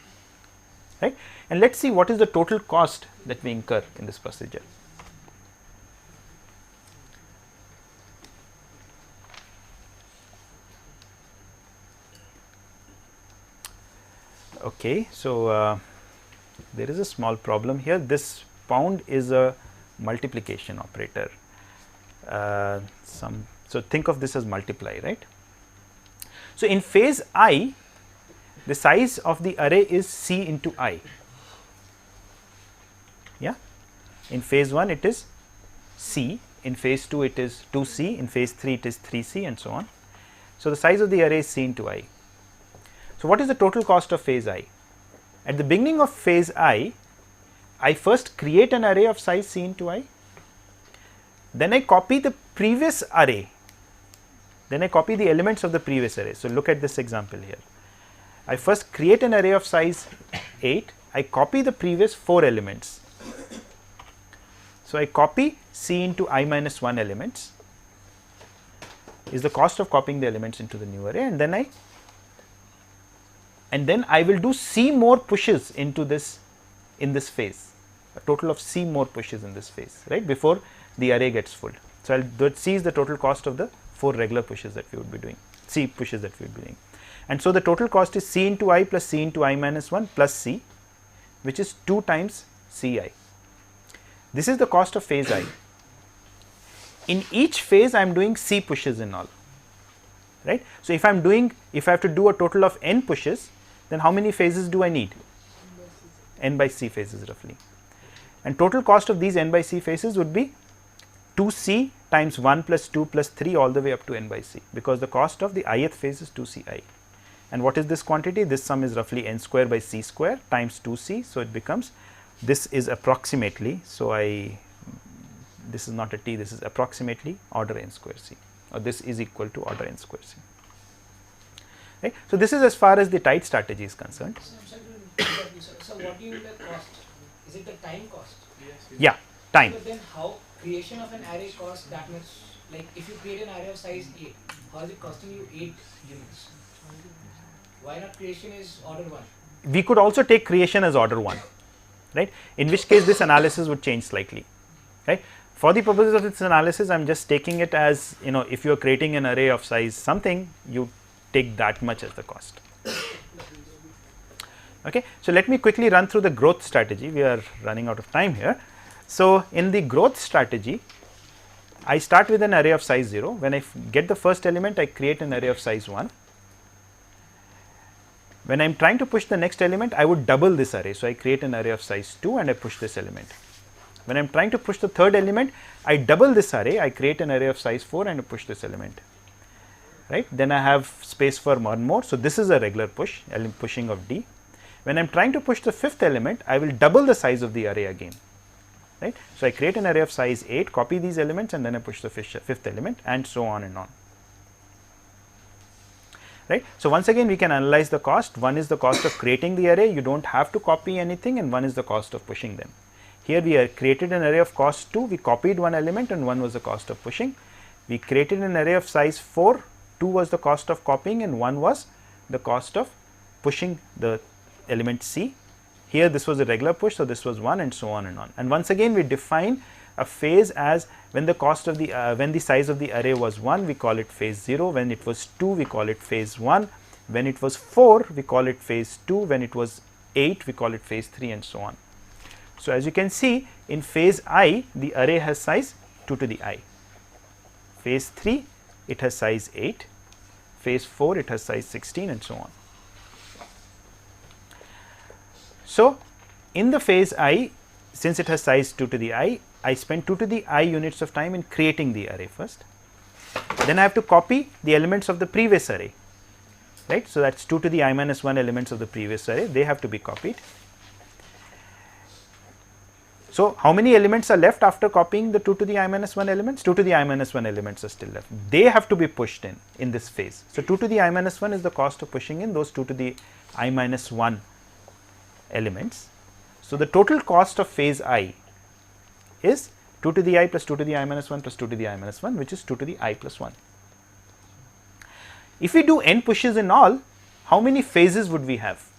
right. And let us see what is the total cost that we incur in this procedure. Okay, so there is a small problem here. This pound is a multiplication operator. So, think of this as multiply, right. So, in phase I, the size of the array is C into I, yeah. In phase 1 it is C, in phase 2 it is 2C, in phase 3 it is 3C, and so on. So, the size of the array is C into I. So, what is the total cost of phase I? At the beginning of phase I first create an array of size C into I, then I copy the previous array, then I copy the elements of the previous array. So, look at this example here. I first create an array of size 8, I copy the previous 4 elements. So, I copy C into I minus 1 elements is the cost of copying the elements into the new array, and then I will do C more pushes into this in this phase, a total of C more pushes in this phase, right, before the array gets full. So, I will C is the total cost of the 4 regular pushes that we would be doing, C pushes that we would be doing. And so, the total cost is C into I plus C into I minus 1 plus C, which is 2 times Ci. This is the cost of phase I. In each phase I am doing C pushes in all, right. So, if I have to do a total of n pushes, then how many phases do I need? N by C phases roughly, and total cost of these n by C phases would be 2C times 1 plus 2 plus 3 all the way up to n by C, because the cost of the ith phase is 2Ci. And what is this quantity? This sum is roughly n square by C square times 2C. So, it becomes, this is approximately, so this is not a T, this is approximately order n square C, or this is equal to order n square C, right. So, this is as far as the tight strategy is concerned.
So, what do you mean by cost? Is it the time cost?
Yes.
Yeah, time.
But then how creation of an array costs that much? Like if you create an array of size 8, how is it costing you 8 units? Why not creation is order 1?
We could also take creation as order 1, right, in which case this analysis would change slightly, right. For the purposes of this analysis, I am just taking it as, if you are creating an array of size something, you take that much as the cost. Okay. So, let me quickly run through the growth strategy, we are running out of time here. So, in the growth strategy, I start with an array of size 0. When I get the first element, I create an array of size 1. When I am trying to push the next element, I would double this array. So, I create an array of size 2 and I push this element. When I am trying to push the third element, I double this array, I create an array of size 4 and I push this element. right. Then I have space for one more. So, this is a regular push, pushing of D. When I am trying to push the fifth element, I will double the size of the array again, right. So, I create an array of size 8, copy these elements, and then I push the fifth element, and so on and on, right. So, once again we can analyze the cost. One is the cost of creating the array, you do not have to copy anything, and one is the cost of pushing them. Here we have created an array of cost 2, we copied one element and one was the cost of pushing. We created an array of size 4, 2 was the cost of copying and 1 was the cost of pushing the element C. Here this was a regular push, so this was 1, and so on and on. And once again we define a phase as when the cost of the when the size of the array was 1, we call it phase 0, when it was 2 we call it phase 1, when it was 4 we call it phase 2, when it was 8 we call it phase 3, and so on. So, as you can see, in phase I the array has size 2 to the I, phase 3 it has size 8, phase 4 it has size 16, and so on. So, in the phase I, since it has size 2 to the I spend 2 to the I units of time in creating the array first. Then I have to copy the elements of the previous array, right. So, that is 2 to the I minus 1 elements of the previous array, they have to be copied. So, how many elements are left after copying the 2 to the I minus 1 elements? 2 to the I minus 1 elements are still left. They have to be pushed in this phase. So, 2 to the I minus 1 is the cost of pushing in those 2 to the I minus 1 elements. So, the total cost of phase I is 2 to the I plus 2 to the I minus 1 plus 2 to the I minus 1, which is 2 to the I plus 1. If we do n pushes in all, how many phases would we have?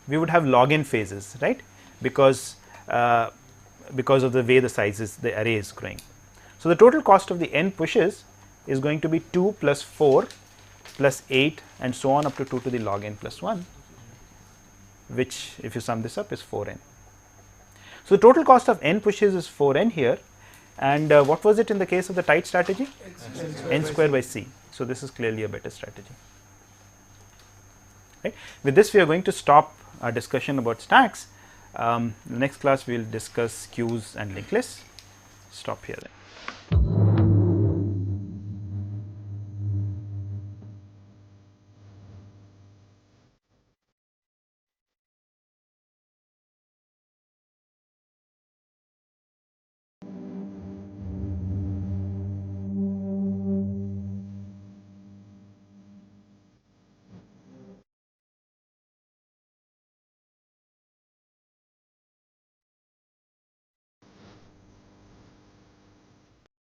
We would have log n phases, right, because of the way the array is growing. So, the total cost of the n pushes is going to be 2 plus 4 plus 8 and so on up to 2 to the log n plus 1, which if you sum this up is 4n. So, the total cost of n pushes is 4n here, and what was it in the case of the tight strategy? N square by c. So, this is clearly a better strategy. Right. With this, we are going to stop our discussion about stacks. The next class we will discuss queues and linked lists. Stop here then.